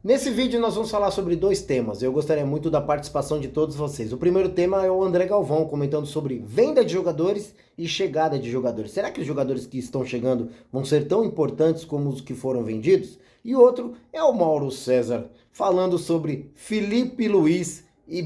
Nesse vídeo nós vamos falar sobre dois temas. Eu gostaria muito da participação de todos vocês. O primeiro tema é o André Galvão comentando sobre venda de jogadores e chegada de jogadores. Será que os jogadores que estão chegando vão ser tão importantes como os que foram vendidos? E outro é o Mauro César falando sobre Felipe Luiz e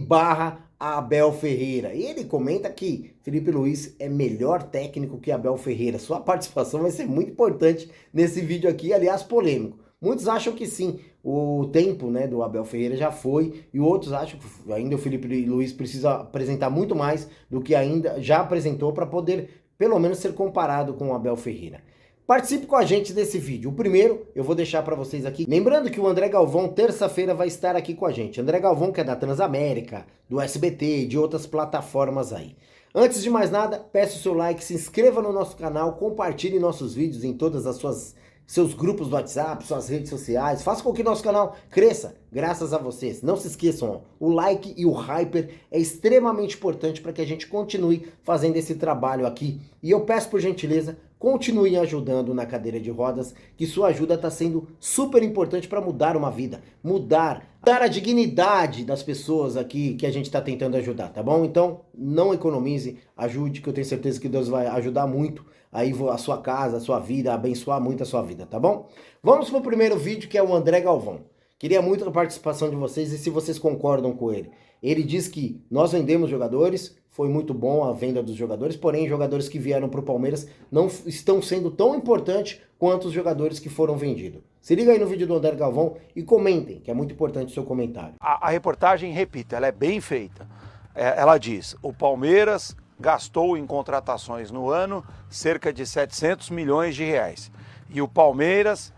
Abel Ferreira. E ele comenta que Felipe Luiz é melhor técnico que Abel Ferreira. Sua participação vai ser muito importante nesse vídeo aqui, aliás polêmico. Muitos acham que sim, o tempo, né, do Abel Ferreira já foi, e outros acham que ainda o Felipe Luiz precisa apresentar muito mais do que ainda já apresentou para poder, pelo menos, ser comparado com o Abel Ferreira. Participe com a gente desse vídeo. O primeiro eu vou deixar para vocês aqui. Lembrando que o André Galvão, terça-feira, vai estar aqui com a gente. André Galvão, que é da Transamérica, do SBT e de outras plataformas aí. Antes de mais nada, peço o seu like, se inscreva no nosso canal, compartilhe nossos vídeos em todas as seus grupos do WhatsApp, suas redes sociais. Faça com que nosso canal cresça, graças a vocês. Não se esqueçam, ó, o like e o hyper é extremamente importante para que a gente continue fazendo esse trabalho aqui. E eu peço por gentileza, continue ajudando na cadeira de rodas, que sua ajuda está sendo super importante para mudar uma vida, mudar a dignidade das pessoas aqui que a gente está tentando ajudar, tá bom? Então, não economize, ajude, que eu tenho certeza que Deus vai ajudar muito aí a sua casa, a sua vida, abençoar muito a sua vida, tá bom? Vamos pro primeiro vídeo, que é o André Galvão. Queria muito a participação de vocês e se vocês concordam com ele. Ele diz que nós vendemos jogadores, foi muito bom a venda dos jogadores, porém jogadores que vieram para o Palmeiras não estão sendo tão importantes quanto os jogadores que foram vendidos. Se liga aí no vídeo do André Galvão e comentem, que é muito importante o seu comentário. A reportagem, repito, ela é bem feita. Ela diz, o Palmeiras gastou em contratações no ano cerca de 700 milhões de reais. E o Palmeiras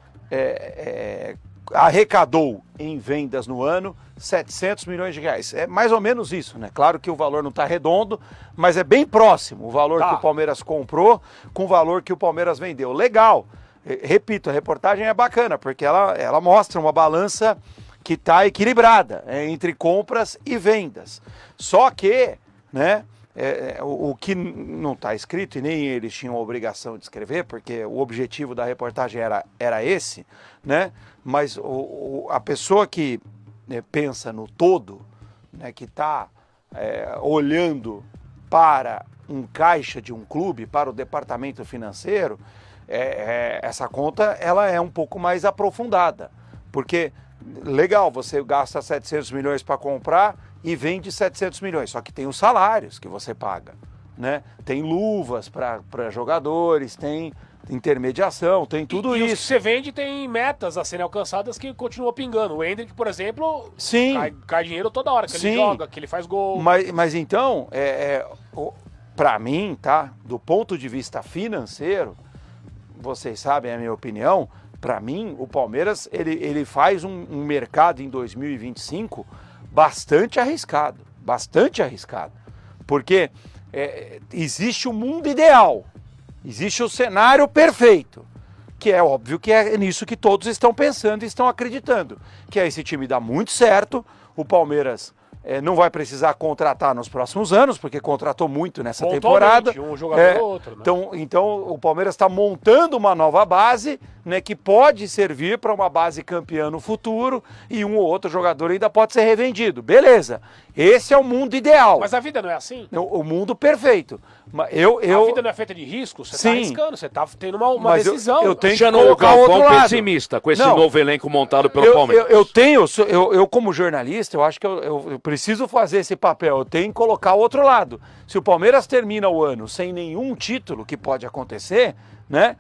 arrecadou em vendas no ano 700 milhões de reais. É mais ou menos isso, né? Claro que o valor não está redondo, mas é bem próximo o valor que o Palmeiras comprou com o valor que o Palmeiras vendeu. Legal. Repito, a reportagem é bacana, porque ela mostra uma balança que está equilibrada entre compras e vendas. Só que, né, o que não está escrito, e nem eles tinham a obrigação de escrever, porque o objetivo da reportagem era esse, né? Mas a pessoa que pensa no todo, né, que está olhando para um caixa de um clube, para o departamento financeiro, essa conta ela é um pouco mais aprofundada, porque legal, você gasta 700 milhões para comprar e vende 700 milhões, só que tem os salários que você paga, né? Tem luvas para jogadores, tem intermediação, tem tudo isso. Os que você vende tem metas a serem alcançadas que continuam pingando. O Endrick, por exemplo, sim, cai dinheiro toda hora que ele joga, que ele faz gol. Mas então, para mim, tá? Do ponto de vista financeiro, vocês sabem a minha opinião, para mim, o Palmeiras ele faz um mercado em 2025 bastante arriscado, porque existe o mundo ideal, existe o cenário perfeito, que é óbvio que é nisso que todos estão pensando e estão acreditando, que esse time dá muito certo, o Palmeiras não vai precisar contratar nos próximos anos, porque contratou muito nessa temporada. Um jogador ou outro, né? Então o Palmeiras está montando uma nova base, né, que pode servir para uma base campeã no futuro, e um ou outro jogador ainda pode ser revendido. Beleza, esse é o mundo ideal. Mas a vida não é assim? O mundo perfeito. A vida não é feita de riscos? Você está arriscando, você está tendo uma decisão. Eu tenho que colocar o Galvão pessimista com esse novo elenco montado pelo Palmeiras. Eu como jornalista, eu acho que eu preciso fazer esse papel, eu tenho que colocar o outro lado. Se o Palmeiras termina o ano sem nenhum título, que pode acontecer, né?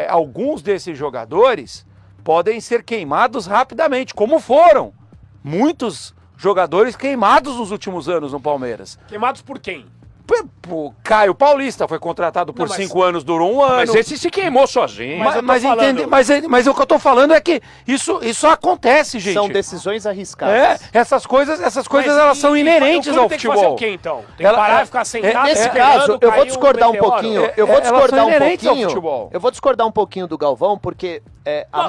Alguns desses jogadores podem ser queimados rapidamente, como foram muitos jogadores queimados nos últimos anos no Palmeiras. Queimados por quem? O Caio Paulista foi contratado por 5 anos, durou um ano. Mas esse se queimou sozinho. Mas o que eu tô falando é que isso acontece, gente. São decisões arriscadas. Essas coisas elas são inerentes ao futebol. Tem que fazer o quê, então? Tem que parar e ficar sentado. Nesse caso, eu vou discordar um pouquinho. Eu vou discordar um pouquinho do Galvão, porque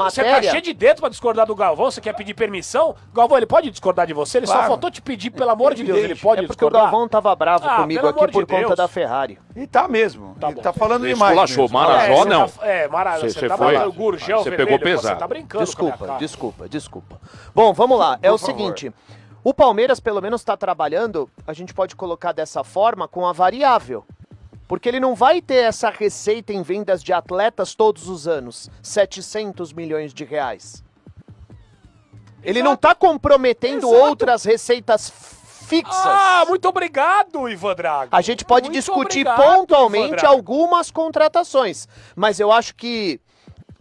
Você tá cheio de dedo pra discordar do Galvão, você quer pedir permissão? Galvão, ele pode discordar de você? Ele só faltou te pedir, pelo amor de Deus, ele pode porque discordar? o Galvão tava bravo comigo aqui por conta da Ferrari. E tá mesmo, Tá ele bom. tá falando Você demais. esculachou, Marajó não. Marajó, Você tá foi- falando Gurgel, você vermelho, pegou pesado. Você tá brincando com a minha cara. Desculpa. Bom, vamos lá. É o favor. seguinte, o Palmeiras pelo menos tá trabalhando, a gente pode colocar dessa forma, com a variável. Porque ele não vai ter essa receita em vendas de atletas todos os anos, 700 milhões de reais. Ele não tá comprometendo outras receitas fixas. Ah, muito obrigado, Ivan Drago. A gente pode Muito discutir obrigado, Ivan pontualmente Drago. algumas contratações, mas eu acho que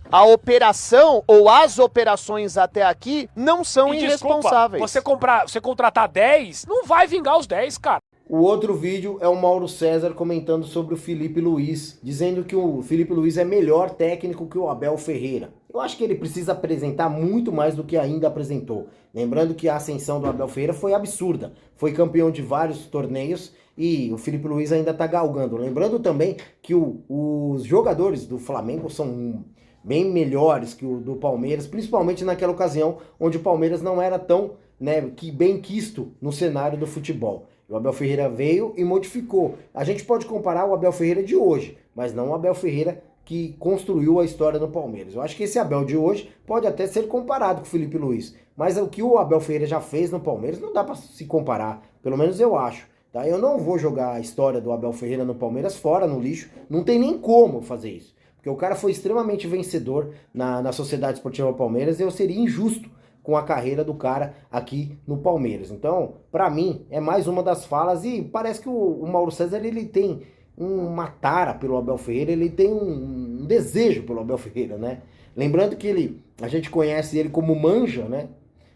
a operação ou as operações até aqui não são E irresponsáveis. Desculpa, você contratar 10, não vai vingar os 10, cara. O outro vídeo é o Mauro César comentando sobre o Felipe Luiz, dizendo que o Felipe Luiz é melhor técnico que o Abel Ferreira. Eu acho que ele precisa apresentar muito mais do que ainda apresentou. Lembrando que a ascensão do Abel Ferreira foi absurda. Foi campeão de vários torneios e o Felipe Luiz ainda tá galgando. Lembrando também que os jogadores do Flamengo são bem melhores que o do Palmeiras, principalmente naquela ocasião onde o Palmeiras não era tão bem quisto no cenário do futebol. O Abel Ferreira veio e modificou. A gente pode comparar o Abel Ferreira de hoje, mas não o Abel Ferreira que construiu a história do Palmeiras. Eu acho que esse Abel de hoje pode até ser comparado com o Felipe Luiz, mas o que o Abel Ferreira já fez no Palmeiras não dá para se comparar, pelo menos eu acho. Tá? Eu não vou jogar a história do Abel Ferreira no Palmeiras fora, no lixo, não tem nem como fazer isso, porque o cara foi extremamente vencedor na Sociedade Esportiva Palmeiras e eu seria injusto com a carreira do cara aqui no Palmeiras. Então, pra mim, é mais uma das falas e parece que o Mauro César, ele tem uma tara pelo Abel Ferreira, ele tem um desejo pelo Abel Ferreira, né? Lembrando que a gente conhece ele como manja, né?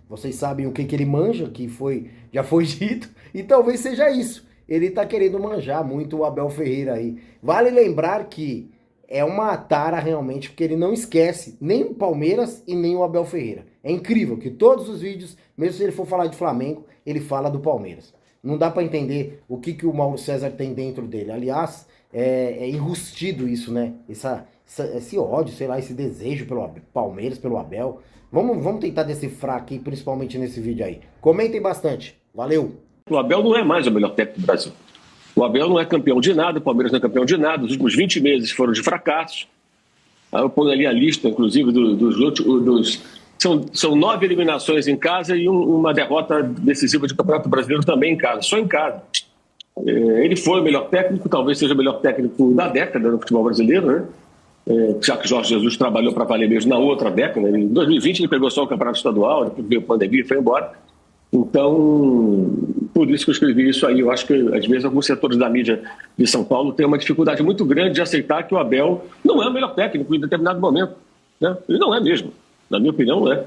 Vocês sabem o que ele manja, que já foi dito, e talvez seja isso. Ele tá querendo manjar muito o Abel Ferreira aí. Vale lembrar que é uma tara realmente, porque ele não esquece nem o Palmeiras e nem o Abel Ferreira. É incrível que todos os vídeos, mesmo se ele for falar de Flamengo, ele fala do Palmeiras. Não dá para entender o que o Mauro César tem dentro dele. Aliás, é enrustido isso, né? Esse ódio, sei lá, esse desejo pelo Palmeiras, pelo Abel. Vamos tentar decifrar aqui, principalmente nesse vídeo aí. Comentem bastante. Valeu! O Abel não é mais o melhor técnico do Brasil. O Abel não é campeão de nada, o Palmeiras não é campeão de nada. Os últimos 20 meses foram de fracassos. Aí eu ponho ali a lista, inclusive, São 9 eliminações em casa e uma derrota decisiva de Campeonato Brasileiro também em casa, só em casa. Ele foi o melhor técnico, talvez seja o melhor técnico da década no futebol brasileiro, né? Já que Jorge Jesus trabalhou para valer mesmo na outra década. Em 2020 ele pegou só o Campeonato Estadual, depois veio a pandemia e foi embora. Então, por isso que eu escrevi isso aí. Eu acho que, às vezes, alguns setores da mídia de São Paulo têm uma dificuldade muito grande de aceitar que o Abel não é o melhor técnico em determinado momento, né? Ele não é mesmo. Na minha opinião, não é.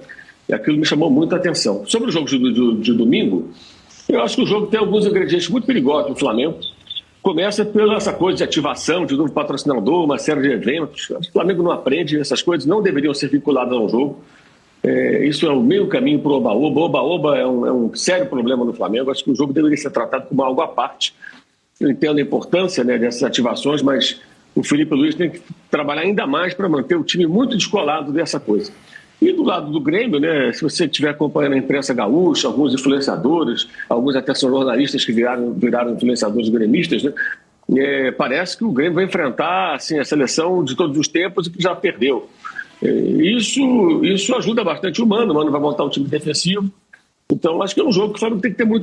E aquilo me chamou muita atenção. Sobre o jogo de domingo, eu acho que o jogo tem alguns ingredientes muito perigosos no Flamengo. Começa pela essa coisa de ativação de novo patrocinador, uma série de eventos. O Flamengo não aprende, essas coisas não deveriam ser vinculadas ao jogo. Isso é o meio caminho para o Oba-Oba. Oba-Oba é um sério problema no Flamengo. Acho que o jogo deveria ser tratado como algo à parte. Eu entendo a importância, né, dessas ativações, mas o Felipe Luiz tem que trabalhar ainda mais para manter o time muito descolado dessa coisa. E do lado do Grêmio, né, se você estiver acompanhando a imprensa gaúcha, alguns influenciadores, alguns até são jornalistas que viraram influenciadores gremistas, né, parece que o Grêmio vai enfrentar assim, a seleção de todos os tempos e que já perdeu. Isso ajuda bastante o Mano vai montar um time defensivo. Então, acho que é um jogo que o Flamengo tem que ter muito